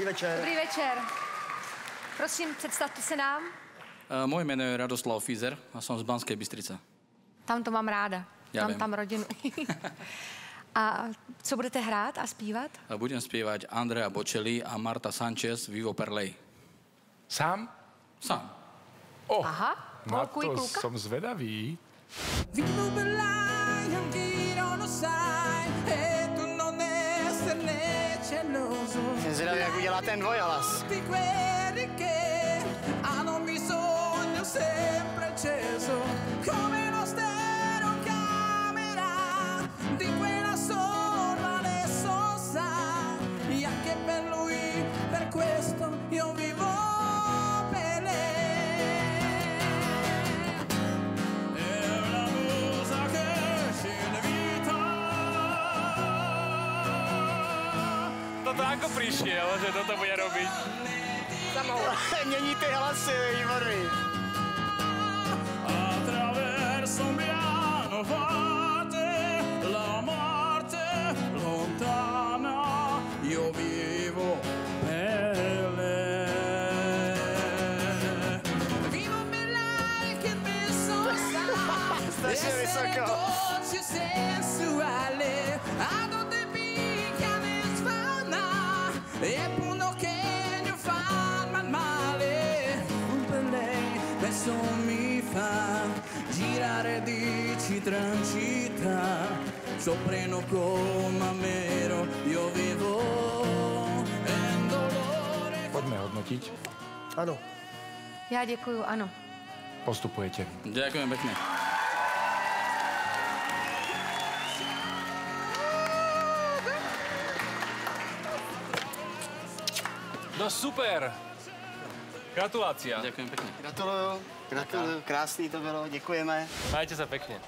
večer. Dobrý večer. Prosím, představte se nám. Moje jméno je Radoslav Fízer a jsem z Banské Bystrice. Tam to mám ráda. Já Tam rodinu. A co budete hrát a zpívat? Budem zpívat Andrea Bocelli a Marta Sanchez Vivo per lei. Sám? Sám. Oh, Aha, na holku i to kluka. som zvedavý. Vivo per lei, anch'io lo sai, e tu non esserne geloso. Jsem zvědavý, jak udělá ten dvojhlas. Tutti quelli che hanno bisogno sempre acceso, come lo stereocamera di quella sola adesso sa, e anche per lui, per questo io vivo per lei. È una cosa che scende vita. Toto ako prišiel, že toto bude robiť? Mění ty hlasy, výborný. Attraverso un piano forte, la morte lontana, io vivo per lei. Vivo per lei che penso sa, essere dolce e sensuale, a donde picchia ne sfana, e uno che non fa male, per lei adesso mi fa girare di citra in citra, soprano come mero, io vivo en dolore. Poďme hodnotiť. Ano. Já děkuju, ano. Postupujete. Ďakujem pekne. No super. Gratulácia. Ďakujem pekne. Gratuluju. Krásný to bylo, děkujeme. Majte sa pekne.